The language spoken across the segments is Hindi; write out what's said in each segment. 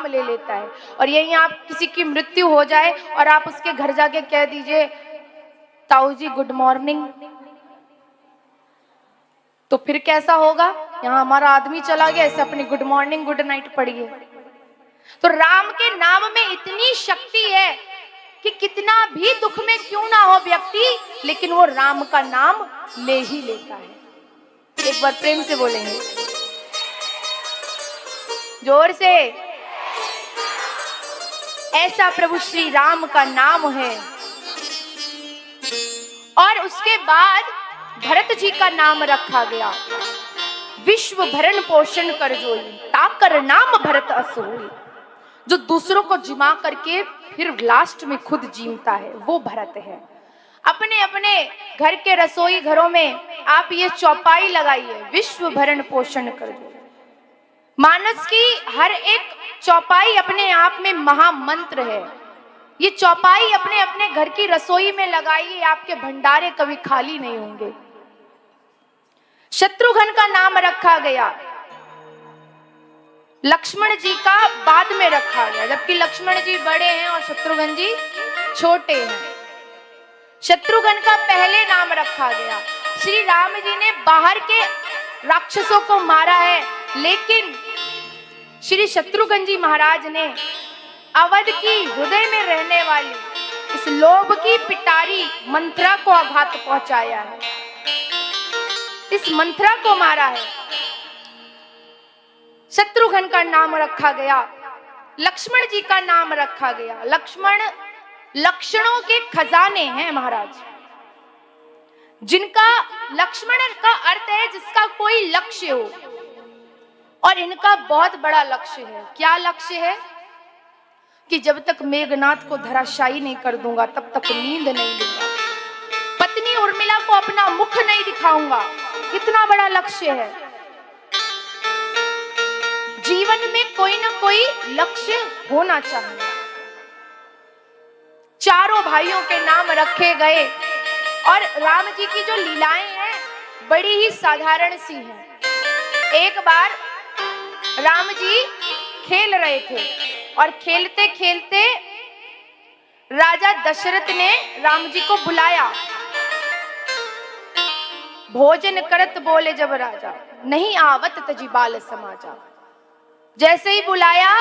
काम ले लेता है। और यहीं आप किसी की मृत्यु हो जाए और आप उसके घर जाके कह दीजिए ताऊ जी गुड मॉर्निंग, तो फिर कैसा होगा? यहाँ हमारा आदमी चला गया, ऐसे अपनी गुड मॉर्निंग गुड नाइट पढ़िए। तो राम के नाम में इतनी शक्ति है कि कितना भी दुख में क्यों ना हो व्यक्ति, लेकिन वो राम का नाम ले ही लेता है। एक बार प्रेम से बोलेंगे, जोर से। ऐसा प्रभु श्री राम का नाम है। और उसके बाद भरत जी का नाम रखा गया, विश्व भरण पोषण कर जोई, ताकर नाम भरत अस होई। जो दूसरों को जिमा करके फिर लास्ट में खुद जीता है, वो भरत है। अपने अपने घर के रसोई घरों में आप ये चौपाई लगाइए, विश्व भरण पोषण कर जोई। मानस की हर एक चौपाई अपने आप में महामंत्र है। ये चौपाई अपने अपने घर की रसोई में लगाइए, आपके भंडारे कभी खाली नहीं होंगे। शत्रुघ्न का नाम रखा गया, लक्ष्मण जी का बाद में रखा गया, जबकि लक्ष्मण जी बड़े हैं और शत्रुघ्न जी छोटे हैं। शत्रुघ्न का पहले नाम रखा गया। श्री राम जी ने बाहर के राक्षसों को मारा है, लेकिन श्री शत्रुघ्न जी महाराज ने अवध की हृदय में रहने वाली इस लोभ की पिटारी मंथरा को आघात पहुंचाया है, इस मंथरा को मारा है। शत्रुघ्न का नाम रखा गया, लक्ष्मण जी का नाम रखा गया। लक्ष्मण लक्षणों के खजाने हैं महाराज, जिनका लक्ष्मण का अर्थ है जिसका कोई लक्ष्य हो, और इनका बहुत बड़ा लक्ष्य है। क्या लक्ष्य है? कि जब तक मेघनाथ को धराशायी नहीं कर दूंगा तब तक नींद नहीं लूंगा, पत्नी उर्मिला को अपना मुख नहीं दिखाऊंगा। कितना बड़ा लक्ष्य है। जीवन में कोई ना कोई लक्ष्य होना चाहिए। चारों भाइयों के नाम रखे गए, और राम जी की जो लीलाएं हैं बड़ी ही साधारण सी हैं। एक बार राम जी खेल रहे थे और खेलते खेलते राजा दशरथ ने राम जी को बुलाया। भोजन करत बोले जब राजा, नहीं आवत तजी बाल समाजा। जैसे ही बुलाया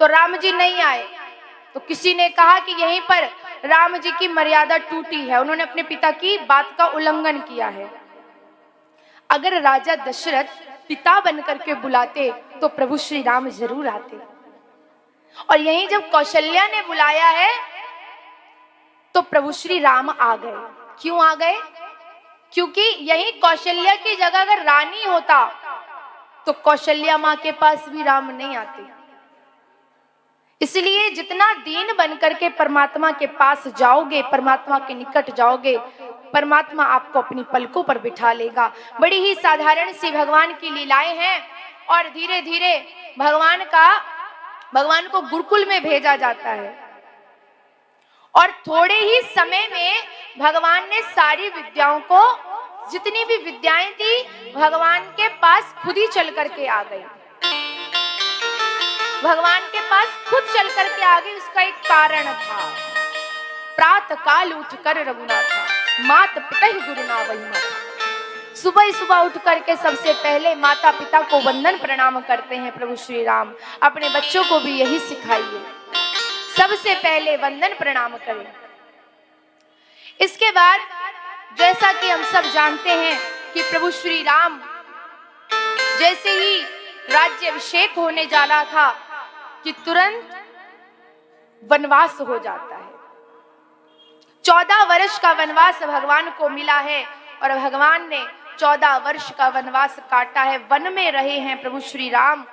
तो राम जी नहीं आए, तो किसी ने कहा कि यहीं पर राम जी की मर्यादा टूटी है, उन्होंने अपने पिता की बात का उल्लंघन किया है। अगर राजा दशरथ पिता बनकर के बुलाते तो प्रभु श्री राम जरूर आते। और यहीं जब कौशल्या ने बुलाया है तो प्रभु श्री राम आ गए। क्यों आ गए? क्योंकि यहीं कौशल्या की जगह अगर रानी होता तो कौशल्या मां के पास भी राम नहीं आते। इसलिए जितना दीन बनकर के परमात्मा के पास जाओगे, परमात्मा के निकट जाओगे, परमात्मा आपको अपनी पलकों पर बिठा लेगा। बड़ी ही साधारण सी भगवान की लीलाएं हैं, और धीरे धीरे भगवान को गुरुकुल में भेजा जाता है, और थोड़े ही समय में भगवान ने सारी विद्याओं को, जितनी भी विद्याएं थी, भगवान के पास खुद ही चल करके आ गई। भगवान के पास खुद चल करके आ गई। उसका एक कारण था। प्रातः काल उठकर रघुनाथा, मात पिता ही गुरु ना वही माता। सुबह ही सुबह उठ करके सबसे पहले माता पिता को वंदन प्रणाम करते हैं प्रभु श्री राम। अपने बच्चों को भी यही सिखाइए, सबसे पहले वंदन प्रणाम करें। इसके बाद जैसा कि हम सब जानते हैं कि प्रभु श्री राम जैसे ही राज्याभिषेक होने जा रहा था कि तुरंत वनवास हो जाता है। 14 वर्ष का वनवास भगवान को मिला है, और भगवान ने 14 वर्ष का वनवास काटा है। वन में रहे हैं प्रभु श्री राम,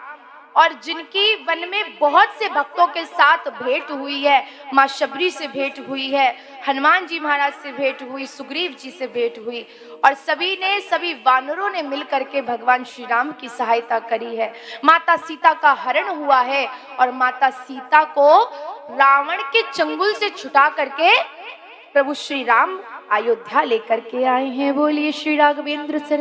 और जिनकी वन में बहुत से भक्तों के साथ भेंट हुई है। माँ शबरी से भेंट हुई है, हनुमान जी महाराज से भेंट हुई, सुग्रीव जी से भेंट हुई, और सभी वानरों ने मिलकर के भगवान श्री राम की सहायता करी है। माता सीता का हरण हुआ है, और माता सीता को रावण के चंगुल से छुटा करके प्रभु श्री राम अयोध्या लेकर के आए हैं। बोलिए श्री राघवेंद्र।